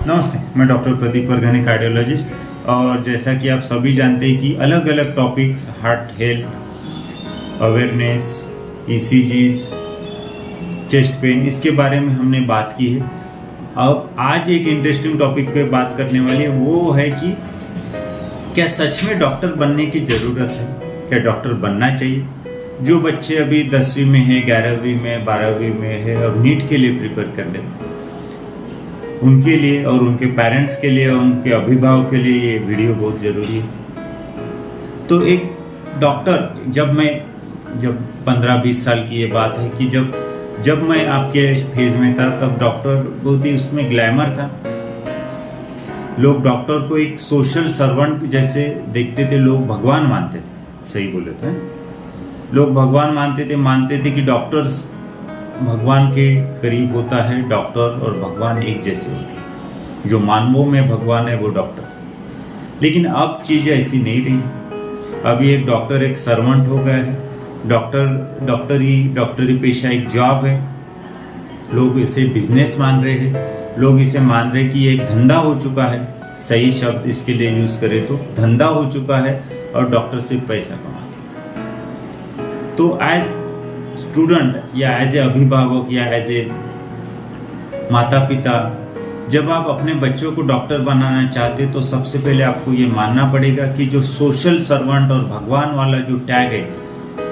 नमस्ते, मैं doctor Pradeep वर्घानी, cardiologist. और जैसा कि आप सभी जानते हैं कि अलग अलग topics, heart health awareness, ECGs, chest pain, इसके बारे में हमने बात की है। अब आज एक इंटरेस्टिंग टॉपिक पे बात करने वाली है, वो है कि क्या सच में डॉक्टर बनने की ज़रूरत है, क्या डॉक्टर बनना चाहिए। जो बच्चे अभी 10वीं में है, 11वीं में, 12वीं में है, अब नीट के लिए प्रिपेयर कर रहे हैं, उनके लिए और उनके पेरेंट्स के लिए और उनके अभिभावक के लिए ये वीडियो बहुत ज़रूरी है। तो एक डॉक्टर, जब 15-20 साल की ये बात है कि जब मैं आपके फेज में था, तब डॉक्टर बहुत ही उसमें ग्लैमर था। लोग डॉक्टर को एक सोशल सर्वेंट जैसे देखते थे, लोग भगवान मानते थे। सही बोले तो, लोग भगवान मानते थे कि डॉक्टर भगवान के करीब होता है। डॉक्टर और भगवान एक जैसे होते हैं, जो मानवों में भगवान है वो डॉक्टर। लेकिन अब चीज़ें ऐसी नहीं रही। अभी एक डॉक्टर एक सर्वेंट हो गया है। डॉक्टरी पेशा एक जॉब है। लोग इसे बिजनेस मान रहे हैं, लोग इसे मान रहे हैं कि ये एक धंधा हो चुका है। सही शब्द इसके लिए यूज करें तो धंधा हो चुका है और डॉक्टर से पैसा कमाते हैं। तो एज स्टूडेंट या एज ए अभिभावक या एज ए माता पिता, जब आप अपने बच्चों को डॉक्टर बनाना चाहते तो सबसे पहले आपको ये मानना पड़ेगा कि जो सोशल सर्वेंट और भगवान वाला जो टैग है,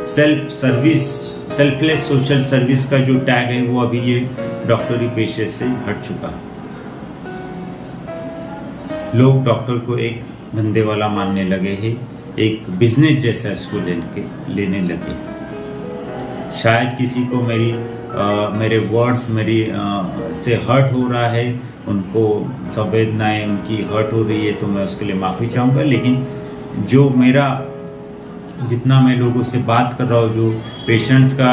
सेल्फलेस सोशल सर्विस का जो टैग है, वो अभी ये डॉक्टरी पेशे से हट चुका है। लोग डॉक्टर को एक धंधे वाला मानने लगे हैं, एक बिजनेस जैसा इसको लेने लगे। शायद किसी को मेरे वर्ड्स से हर्ट हो रहा है, उनको संवेदनाएं उनकी हर्ट हो रही है, तो मैं उसके लिए माफ़ी चाहूँगा। लेकिन जितना मैं लोगों से बात कर रहा हूँ, जो पेशेंट्स का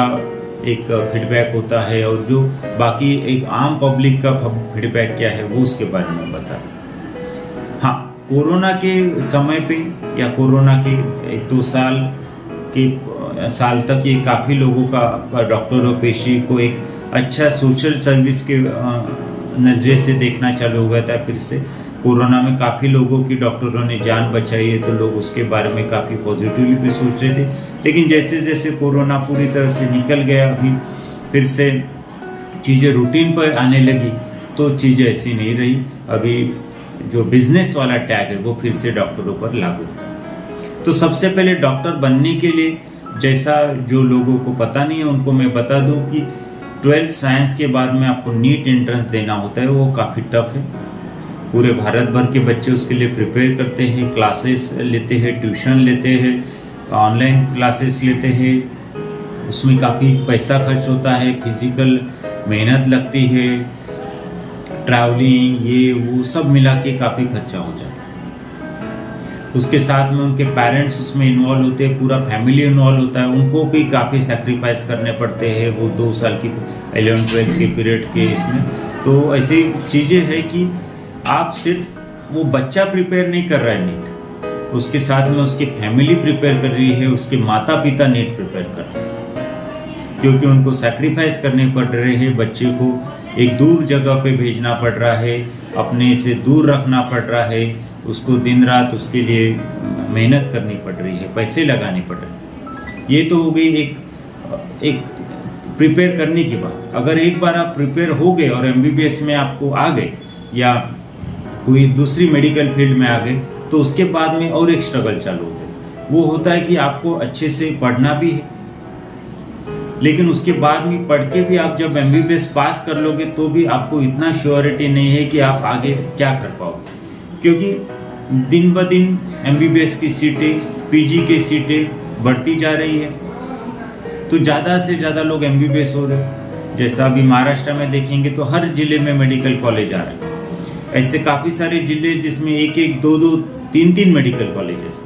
एक फीडबैक होता है और जो बाकी एक आम पब्लिक का फीडबैक क्या है, वो उसके बारे में बता रहा हूँ। हाँ, कोरोना के समय पे या कोरोना के 1-2 साल तक ये काफ़ी लोगों का डॉक्टर और पेशी को एक अच्छा सोशल सर्विस के नज़रिए से देखना चालू हो गया था। फिर से कोरोना में काफ़ी लोगों की डॉक्टरों ने जान बचाई है, तो लोग उसके बारे में काफ़ी पॉजिटिवली भी सोच रहे थे। लेकिन जैसे जैसे कोरोना पूरी तरह से निकल गया, अभी फिर से चीज़ें रूटीन पर आने लगी, तो चीज़ें ऐसी नहीं रही। अभी जो बिजनेस वाला टैग है वो फिर से डॉक्टरों पर लागू होता है। तो सबसे पहले डॉक्टर बनने के लिए, जैसा जो लोगों को पता नहीं है उनको मैं बता दूं कि 12th साइंस के बाद में आपको नीट एंट्रेंस देना होता है। वो काफ़ी टफ है। पूरे भारत भर के बच्चे उसके लिए प्रिपेयर करते हैं, क्लासेस लेते हैं, ट्यूशन लेते हैं, ऑनलाइन क्लासेस लेते हैं। उसमें काफ़ी पैसा खर्च होता है, फिजिकल मेहनत लगती है, ट्रैवलिंग, ये वो सब मिला के काफ़ी खर्चा हो जाता है। उसके साथ में उनके पेरेंट्स उसमें इन्वॉल्व होते हैं, पूरा फैमिली इन्वॉल्व होता है, उनको भी काफ़ी सैक्रिफाइस करने पड़ते हैं। वो 2 साल की 11th-12th के पीरियड के इसमें तो ऐसी चीज़ें हैं कि आप सिर्फ वो बच्चा प्रिपेयर नहीं कर रहा है नीट, उसके साथ में उसकी फैमिली प्रिपेयर कर रही है, उसके माता पिता नीट प्रिपेयर कर रहे हैं, क्योंकि उनको सैक्रिफाइस करने पड़ रहे हैं। बच्चे को एक दूर जगह पे भेजना पड़ रहा है, अपने से दूर रखना पड़ रहा है, उसको दिन रात उसके लिए मेहनत करनी पड़ रही है, पैसे लगाने पड़ रहे हैं। ये तो हो गई एक प्रिपेयर करने की बात। अगर एक बार आप प्रिपेयर हो गए और MBBS में आपको आ गए या कोई दूसरी मेडिकल फील्ड में आ गए, तो उसके बाद में और एक स्ट्रगल चालू हो जाए। वो होता है कि आपको अच्छे से पढ़ना भी है, लेकिन उसके बाद में पढ़ के भी आप जब MBBS पास कर लोगे तो भी आपको इतना श्योरिटी नहीं है कि आप आगे क्या कर पाओगे, क्योंकि दिन ब दिन MBBS की सीटें, PG की सीटें बढ़ती जा रही है। तो ज़्यादा से ज़्यादा लोग MBBS हो रहे हैं। जैसा अभी महाराष्ट्र में देखेंगे तो हर जिले में मेडिकल कॉलेज आ रहे हैं। ऐसे काफ़ी सारे जिले जिसमें 1-1, 2-2, 3-3 मेडिकल कॉलेजेस।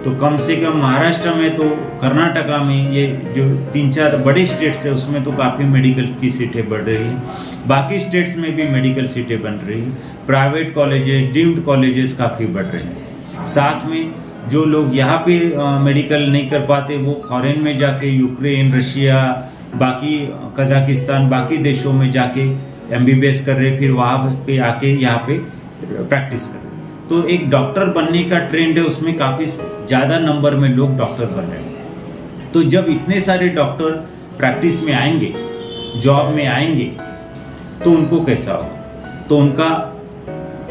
तो कम से कम महाराष्ट्र में तो, कर्नाटका में, ये जो 3-4 बड़े स्टेट्स है उसमें तो काफ़ी मेडिकल की सीटें बढ़ रही हैं। बाकी स्टेट्स में भी मेडिकल सीटें बन रही हैं। प्राइवेट कॉलेजेस, डीम्ड कॉलेजेस काफ़ी बढ़ रहे हैं। साथ में जो लोग यहाँ पे मेडिकल नहीं कर पाते, वो फॉरेन में जाके, यूक्रेन, रशिया, बाकी कजाकिस्तान, बाकी देशों में जाके MBBS कर रहे, फिर वहाँ पे आके यहाँ पे प्रैक्टिस कर रहे। तो एक डॉक्टर बनने का ट्रेंड है, उसमें काफ़ी ज़्यादा नंबर में लोग डॉक्टर बन रहे हैं। तो जब इतने सारे डॉक्टर प्रैक्टिस में आएंगे, जॉब में आएंगे, तो उनको कैसा होगा, तो उनका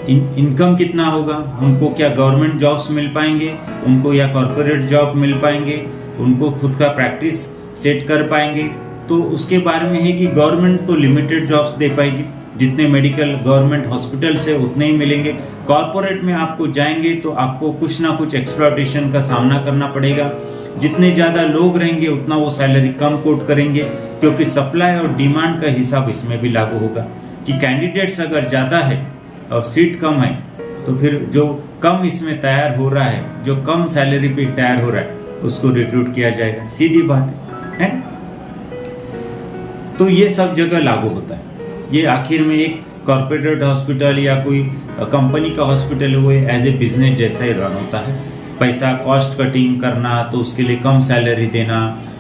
इनकम कितना होगा, उनको क्या गवर्नमेंट जॉब्स मिल पाएंगे, उनको या कॉर्पोरेट जॉब मिल पाएंगे, उनको खुद का प्रैक्टिस सेट कर पाएंगे। तो उसके बारे में है कि गवर्नमेंट तो लिमिटेड जॉब्स दे पाएगी, जितने मेडिकल गवर्नमेंट हॉस्पिटल से उतने ही मिलेंगे। कॉर्पोरेट में आपको जाएंगे तो आपको कुछ ना कुछ एक्सप्लॉयटेशन का सामना करना पड़ेगा। जितने ज़्यादा लोग रहेंगे उतना वो सैलरी कम कोट करेंगे, क्योंकि सप्लाई और डिमांड का हिसाब इसमें भी लागू होगा कि कैंडिडेट्स अगर ज़्यादा है और सीट कम है, तो फिर जो कम इसमें तैयार हो रहा है, जो कम सैलरी पे तैयार हो रहा है, उसको रिक्रूट किया जाएगा। सीधी बात है। तो ये सब जगह लागू होता है। ये आखिर में एक कॉर्पोरेट हॉस्पिटल या कोई कंपनी का हॉस्पिटल हुए एज ए बिजनेस जैसा ही रन होता है। पैसा कॉस्ट कटिंग करना, तो उसके लिए कम सैलरी देना,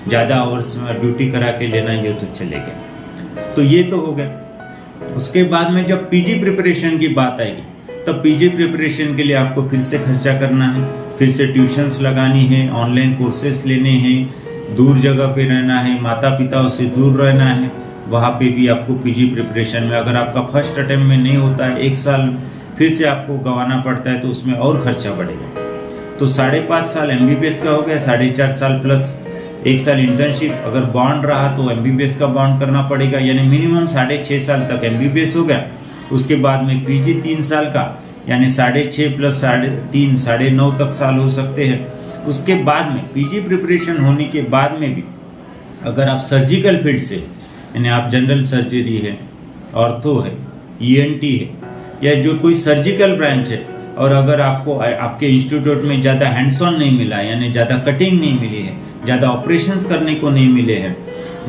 ज़्यादा आवर्स ड्यूटी करा के लेना, ये तो चलेगा। तो ये तो हो गया। उसके बाद में जब पीजी प्रिपरेशन की बात आएगी, तब पीजी प्रिपरेशन के लिए आपको फिर से खर्चा करना है, फिर से ट्यूशन्स लगानी है, ऑनलाइन कोर्सेस लेने हैं, दूर जगह पे रहना है, माता पिता से दूर रहना है। वहाँ पे भी आपको पीजी प्रिपरेशन में अगर आपका फर्स्ट अटेम्प्ट में नहीं होता है, 1 साल फिर से आपको गंवाना पड़ता है, तो उसमें और खर्चा बढ़ेगा। तो 5.5 साल MBBS का हो गया, 4.5 साल प्लस 1 साल इंटर्नशिप। अगर बॉन्ड रहा तो MBBS का बॉन्ड करना पड़ेगा, यानी मिनिमम 6.5 साल तक MBBS हो गया। उसके बाद में पीजी 3 साल का, यानी 6.5 प्लस 3.5 9.5 तक साल हो सकते हैं। उसके बाद में पीजी प्रिपरेशन होने के बाद में भी अगर आप सर्जिकल फील्ड से, यानी आप जनरल सर्जरी है, ऑर्थो है, ENT है, या जो कोई सर्जिकल ब्रांच है, और अगर आपको आपके इंस्टीट्यूट में ज़्यादा हैंड्स ऑन नहीं मिला, यानी ज़्यादा कटिंग नहीं मिली है, ज़्यादा ऑपरेशंस करने को नहीं मिले हैं,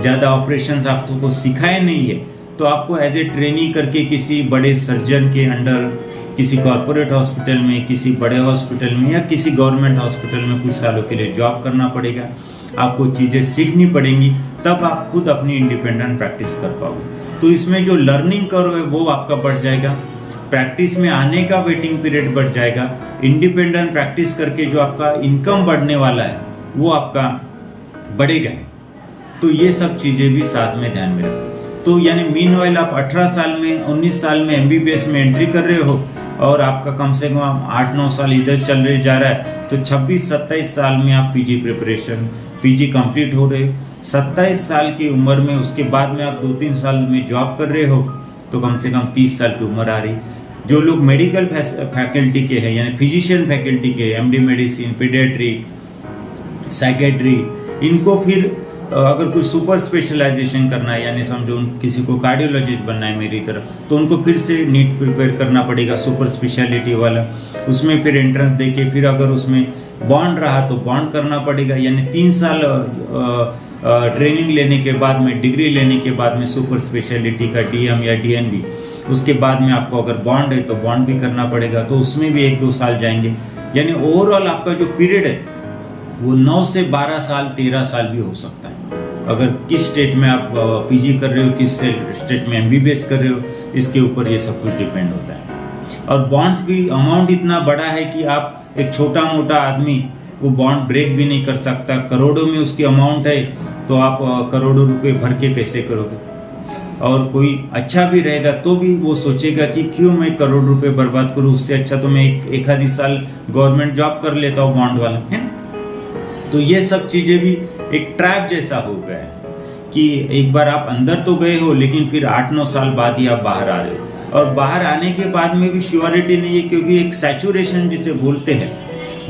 ज़्यादा ऑपरेशंस आपको सिखाए नहीं है, तो आपको एज ए ट्रेनी करके किसी बड़े सर्जन के अंडर, किसी कॉर्पोरेट हॉस्पिटल में, किसी बड़े हॉस्पिटल में, या किसी गवर्नमेंट हॉस्पिटल में कुछ सालों के लिए जॉब करना पड़ेगा। आपको चीज़ें सीखनी पड़ेंगी, तब आप खुद अपनी इंडिपेंडेंट प्रैक्टिस कर पाओगे। तो इसमें जो लर्निंग कर्व है वो आपका बढ़ जाएगा, प्रैक्टिस में आने का वेटिंग पीरियड बढ़ जाएगा, इंडिपेंडेंट प्रैक्टिस करके जो आपका इनकम बढ़ने वाला है वो आपका बढ़ेगा। तो ये सब चीज़ें भी साथ में ध्यान में रखें। तो यानी मीनवाइल आप 18 साल में, 19 साल में MBBS में एंट्री कर रहे हो, और आपका कम से कम 8-9 साल इधर चल रहे जा रहा है, तो 26-27 साल में आप पीजी प्रिपरेशन, पीजी कंप्लीट हो रहे हो। 27 साल की उम्र में उसके बाद में आप 2-3 साल में जॉब कर रहे हो, तो कम से कम 30 साल की उम्र आ रही। जो लोग मेडिकल फैकल्टी के हैं, यानी फिजिशियन फैकल्टी के, MD मेडिसिन, पीडियाट्रिक, साइकेट्री, इनको फिर अगर कुछ सुपर स्पेशलाइजेशन करना है, यानी समझो किसी को कार्डियोलॉजिस्ट बनना है मेरी तरह, तो उनको फिर से नीट प्रिपेयर करना पड़ेगा, सुपर स्पेशलिटी वाला। उसमें फिर एंट्रेंस देके, फिर अगर उसमें बॉन्ड रहा तो बॉन्ड करना पड़ेगा, यानी 3 साल ट्रेनिंग लेने के बाद में, डिग्री लेने के बाद में सुपर स्पेशलिटी का DM या DNB, उसके बाद में आपको अगर बॉन्ड है तो बॉन्ड भी करना पड़ेगा, तो उसमें भी 1-2 साल जाएंगे। यानी ओवरऑल आपका जो पीरियड है वो 9 से 12 साल, 13 साल भी हो सकता है। अगर किस स्टेट में आप पीजी कर रहे हो, किस स्टेट में MBBS कर रहे हो, इसके ऊपर ये सब कुछ डिपेंड होता है। और बॉन्ड्स भी अमाउंट इतना बड़ा है कि आप एक छोटा मोटा आदमी वो बॉन्ड ब्रेक भी नहीं कर सकता। करोड़ों में उसकी अमाउंट है, तो आप करोड़ों रुपए भर के कैसे करोगे? और कोई अच्छा भी रहेगा तो भी वो सोचेगा कि क्यों मैं करोड़ रुपए बर्बाद करूं, उससे अच्छा तो मैं एक आधी साल गवर्नमेंट जॉब कर लेता हूँ बॉन्ड वाला, है। तो ये सब चीजें भी एक ट्रैप जैसा हो गया है कि एक बार आप अंदर तो गए हो, लेकिन फिर 8-9 साल बाद ही आप बाहर आ रहे हो, और बाहर आने के बाद में भी श्योरिटी नहीं है, क्योंकि एक सैचुरेशन जिसे बोलते हैं,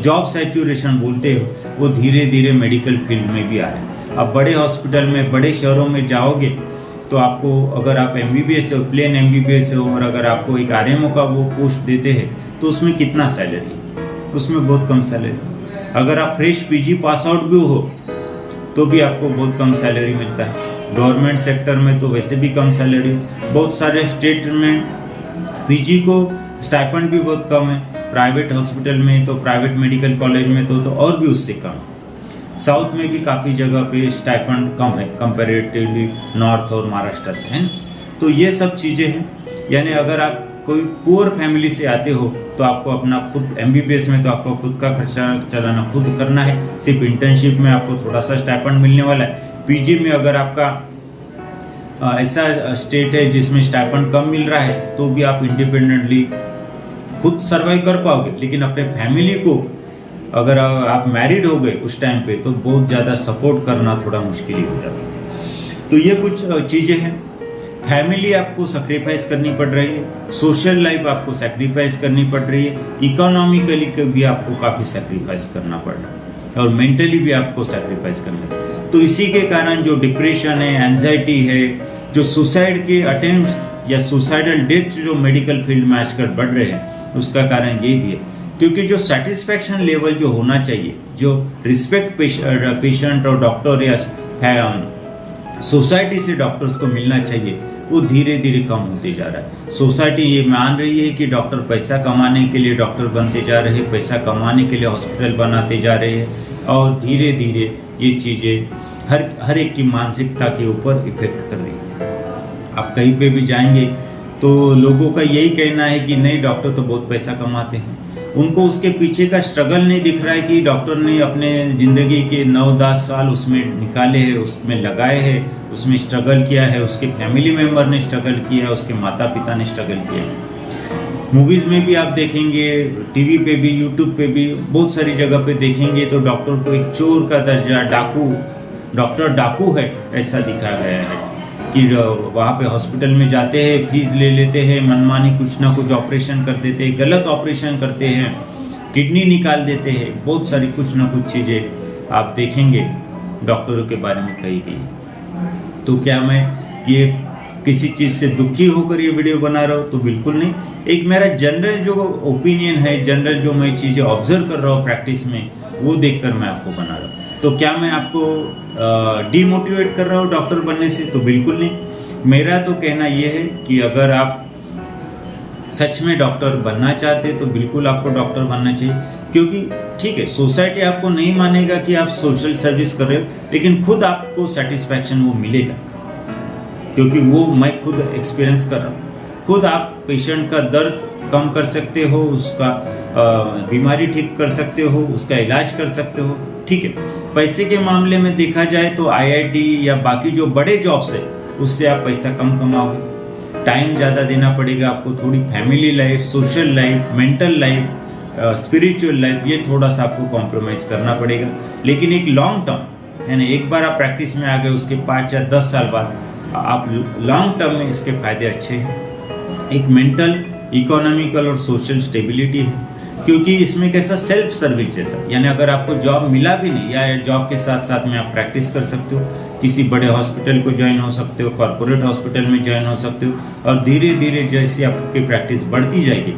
जॉब सैचुरेशन बोलते हो, वो धीरे धीरे मेडिकल फील्ड में भी आ रहा है। अब बड़े हॉस्पिटल में, बड़े शहरों में जाओगे तो आपको, अगर आप MBBS हो, प्लेन MBBS हो, और अगर आपको एक RMO का वो पोस्ट देते हैं, तो उसमें कितना सैलरी है? उसमें बहुत कम सैलरी। अगर आप फ्रेश पीजी पास आउट भी हो तो भी आपको बहुत कम सैलरी मिलता है। गवर्नमेंट सेक्टर में तो वैसे भी कम सैलरी, बहुत सारे स्टेट में पीजी को स्टाइपेंड भी बहुत कम है। प्राइवेट हॉस्पिटल में तो, प्राइवेट मेडिकल कॉलेज में तो और भी उससे कम। साउथ में भी काफ़ी जगह पे स्टाइपेंड कम है कंपैरेटिवली नॉर्थ और महाराष्ट्र से, है। तो ये सब चीजें हैं। यानी अगर आप कोई पुअर फैमिली से आते हो तो आपको अपना खुद MBBS में तो आपको खुद का खर्चा चलाना खुद करना है। सिर्फ इंटर्नशिप में आपको थोड़ा सा स्टाइपेंड मिलने वाला है। PG में अगर आपका ऐसा स्टेट है जिसमें स्टाइपेंड कम मिल रहा है तो भी आप इंडिपेंडेंटली खुद सर्वाइव कर पाओगे। लेकिन अपने फैमिली को अगर आप मैरिड हो गए उस टाइम पे तो बहुत ज़्यादा सपोर्ट करना थोड़ा मुश्किल ही हो जाता है। तो ये कुछ चीज़ें हैं। फैमिली आपको सेक्रीफाइस करनी पड़ रही है, सोशल लाइफ आपको सेक्रीफाइस करनी पड़ रही है, इकोनॉमिकली भी आपको काफ़ी सेक्रीफाइस करना पड़ रहा है और मेंटली भी आपको सेक्रीफाइस करना है। तो इसी के कारण जो डिप्रेशन है, एंजाइटी है, जो सुसाइड के अटेम्प्ट या सुसाइडल डेथ जो मेडिकल फील्ड में आजकल बढ़ रहे हैं उसका कारण ये भी है। क्योंकि जो सेटिस्फैक्शन लेवल जो होना चाहिए, जो रिस्पेक्ट पेशेंट और डॉक्टर या सोसाइटी से डॉक्टर्स को मिलना चाहिए, वो धीरे धीरे कम होते जा रहा है। सोसाइटी ये मान रही है कि डॉक्टर पैसा कमाने के लिए डॉक्टर बनते जा रहे हैं, पैसा कमाने के लिए हॉस्पिटल बनाते जा रहे हैं और धीरे धीरे ये चीज़ें हर एक की मानसिकता के ऊपर इफेक्ट कर रही है। आप कहीं पे भी जाएंगे तो लोगों का यही कहना है कि नहीं, डॉक्टर तो बहुत पैसा कमाते हैं। उनको उसके पीछे का स्ट्रगल नहीं दिख रहा है कि डॉक्टर ने अपने ज़िंदगी के 9-10 साल उसमें निकाले हैं, उसमें लगाए हैं, उसमें स्ट्रगल किया है, उसके फैमिली मेम्बर ने स्ट्रगल किया है, उसके माता पिता ने स्ट्रगल किया है। मूवीज़ में भी आप देखेंगे, टीवी पे भी, यूट्यूब पे भी, बहुत सारी जगह पे देखेंगे तो डॉक्टर को एक चोर का दर्जा, डॉक्टर डाकू है ऐसा दिखाया गया है कि वहाँ पे हॉस्पिटल में जाते हैं, फीस ले लेते हैं, मनमानी कुछ ना कुछ ऑपरेशन कर देते हैं, गलत ऑपरेशन करते हैं, किडनी निकाल देते हैं, बहुत सारी कुछ ना कुछ चीज़ें आप देखेंगे डॉक्टरों के बारे में कही गई। तो क्या मैं ये किसी चीज़ से दुखी होकर ये वीडियो बना रहा हूँ? तो बिल्कुल नहीं। एक मेरा जनरल जो ओपिनियन है, जनरल जो मैं चीज़ें ऑब्जर्व कर रहा हूँ प्रैक्टिस में, वो देखकर मैं आपको बना रहा हूँ। तो क्या मैं आपको डीमोटिवेट कर रहा हूँ डॉक्टर बनने से? तो बिल्कुल नहीं। मेरा तो कहना यह है कि अगर आप सच में डॉक्टर बनना चाहते तो बिल्कुल आपको डॉक्टर बनना चाहिए। क्योंकि ठीक है, सोसाइटी आपको नहीं मानेगा कि आप सोशल सर्विस कर रहे हो, लेकिन खुद आपको सेटिस्फैक्शन वो मिलेगा। क्योंकि वो मैं खुद एक्सपीरियंस कर रहा हूँ। खुद आप पेशेंट का दर्द कम कर सकते हो, उसका बीमारी ठीक कर सकते हो, उसका इलाज कर सकते हो। ठीक है, पैसे के मामले में देखा जाए तो IIT या बाकी जो बड़े जॉब्स है उससे आप पैसा कम कमाओगे, टाइम ज़्यादा देना पड़ेगा आपको, थोड़ी family life, social life, mental life, spiritual life, ये थोड़ा सा आपको कॉम्प्रोमाइज़ करना पड़ेगा। लेकिन एक लॉन्ग टर्म, यानी एक बार आप प्रैक्टिस में आ गए, उसके 5 या 10 साल बाद आप लॉन्ग टर्म में इसके फायदे अच्छे हैं। एक मेंटल, इकोनॉमिकल और सोशल स्टेबिलिटी है। क्योंकि इसमें कैसा सेल्फ सर्विस जैसा, यानी अगर आपको जॉब मिला भी नहीं या जॉब के साथ साथ में आप प्रैक्टिस कर सकते हो, किसी बड़े हॉस्पिटल को ज्वाइन हो सकते हो, कॉर्पोरेट हॉस्पिटल में ज्वाइन हो सकते हो, और धीरे धीरे जैसे आपकी प्रैक्टिस बढ़ती जाएगी,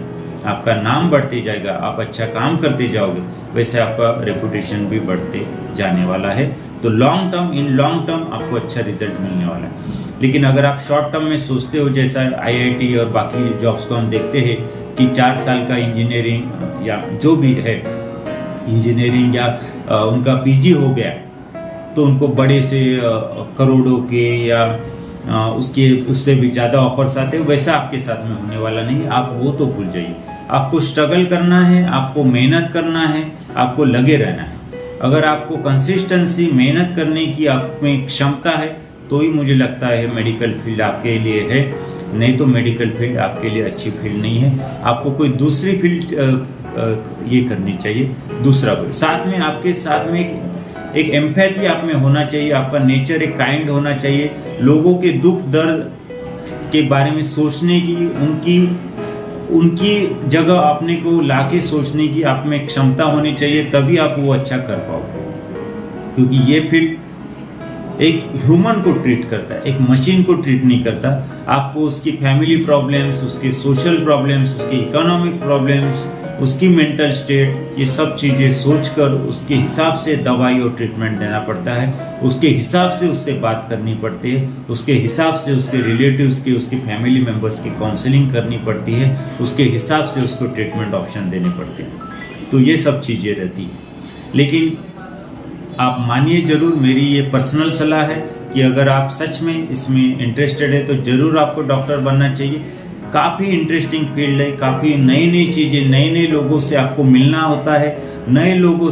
आपका नाम बढ़ते जाएगा, आप अच्छा काम करते जाओगे, वैसे आपका रेपुटेशन भी बढ़ते जाने वाला है। तो लॉन्ग टर्म आपको अच्छा रिजल्ट मिलने वाला है। लेकिन अगर आप शॉर्ट टर्म में सोचते हो, जैसा IIT और बाकी जॉब्स को हम देखते हैं कि 4 साल का इंजीनियरिंग या जो भी है इंजीनियरिंग या उनका PG हो गया तो उनको बड़े से करोड़ों के या उससे भी ज़्यादा ऑफर्स आते हैं, वैसा आपके साथ में होने वाला नहीं। आप वो तो भूल जाइए। आपको स्ट्रगल करना है, आपको मेहनत करना है, आपको लगे रहना है। अगर आपको कंसिस्टेंसी, मेहनत करने की आप में क्षमता है तो ही मुझे लगता है मेडिकल फील्ड आपके लिए है, नहीं तो मेडिकल फील्ड आपके लिए अच्छी फील्ड नहीं है। आपको कोई दूसरी फील्ड ये करनी चाहिए, दूसरा कोई साथ में, आपके साथ में एक एम्पैथी आप में होना चाहिए। आपका नेचर एक काइंड होना चाहिए। लोगों के दुख दर्द के बारे में सोचने की, उनकी जगह अपने को लाके सोचने की आप में क्षमता होनी चाहिए, तभी आप वो अच्छा कर पाओगे। क्योंकि ये फील्ड एक ह्यूमन को ट्रीट करता है, एक मशीन को ट्रीट नहीं करता। आपको उसकी फैमिली प्रॉब्लम्स, उसके सोशल प्रॉब्लम्स, उसके इकोनॉमिक प्रॉब्लम्स, उसकी मेंटल स्टेट, ये सब चीज़ें सोचकर उसके हिसाब से दवाई और ट्रीटमेंट देना पड़ता है। उसके हिसाब से उससे बात करनी पड़ती है, उसके हिसाब से उसके रिलेटिव्स की, उसकी फैमिली मेम्बर्स की काउंसलिंग करनी पड़ती है, उसके हिसाब से उसको ट्रीटमेंट ऑप्शन देने पड़ते हैं। तो ये सब चीज़ें रहती हैं। लेकिन आप मानिए जरूर, मेरी ये पर्सनल सलाह है कि अगर आप सच में इसमें इंटरेस्टेड है तो ज़रूर आपको डॉक्टर बनना चाहिए। काफ़ी इंटरेस्टिंग फील्ड है, काफ़ी नई नई चीज़ें, नए नए लोगों से आपको मिलना होता है, नए लोगों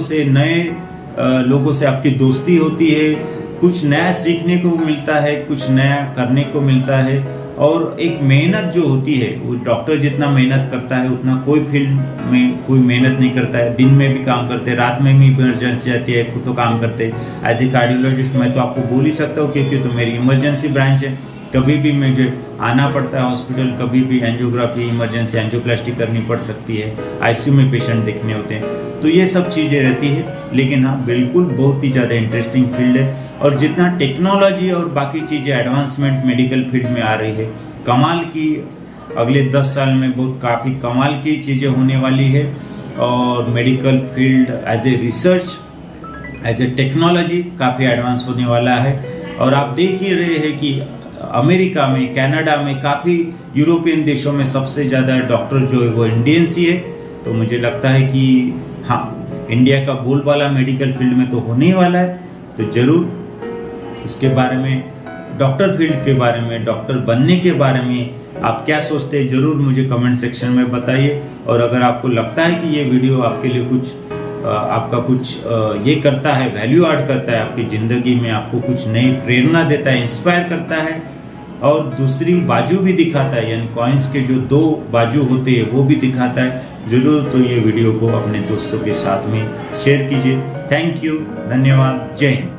से आपकी दोस्ती होती है, कुछ नया सीखने को मिलता है, कुछ नया करने को मिलता है। और एक मेहनत जो होती है, वो डॉक्टर जितना मेहनत करता है उतना कोई फील्ड में कोई मेहनत नहीं करता है। दिन में भी काम करते हैं, रात में भी इमरजेंसी आती है तो काम करते हैं। एज ए कार्डियोलॉजिस्ट मैं तो आपको बोल ही सकता हूँ, क्योंकि तो मेरी इमरजेंसी ब्रांच है। कभी भी मुझे आना पड़ता है हॉस्पिटल, कभी भी एंजियोग्राफी, इमरजेंसी एंजियोप्लास्टी करनी पड़ सकती है, आईसीयू में पेशेंट देखने होते हैं, तो ये सब चीज़ें रहती है। लेकिन हाँ, बिल्कुल बहुत ही ज़्यादा इंटरेस्टिंग फील्ड है। और जितना टेक्नोलॉजी और बाकी चीज़ें एडवांसमेंट मेडिकल फील्ड में आ रही है, कमाल की, अगले 10 साल में बहुत काफ़ी कमाल की चीज़ें होने वाली है। और medical field as a research, as a technology काफ़ी एडवांस होने वाला है। और आप देख ही रहे हैं कि अमेरिका में, कनाडा में, काफ़ी यूरोपियन देशों में सबसे ज़्यादा डॉक्टर जो है वो इंडियंस ही है। तो मुझे लगता है कि हाँ, इंडिया का बोलबाला मेडिकल फील्ड में तो होने ही वाला है। तो ज़रूर इसके बारे में, डॉक्टर फील्ड के बारे में, डॉक्टर बनने के बारे में आप क्या सोचते हैं, ज़रूर मुझे कमेंट सेक्शन में बताइए। और अगर आपको लगता है कि ये वीडियो आपके लिए आपका कुछ ये करता है, वैल्यू ऐड करता है आपकी ज़िंदगी में, आपको कुछ नई प्रेरणा देता है, इंस्पायर करता है, और दूसरी बाजू भी दिखाता है, यानी कॉइन्स के जो 2 बाजू होते हैं वो भी दिखाता है, ज़रूर तो ये वीडियो को अपने दोस्तों के साथ में शेयर कीजिए। थैंक यू, धन्यवाद, जय हिंद।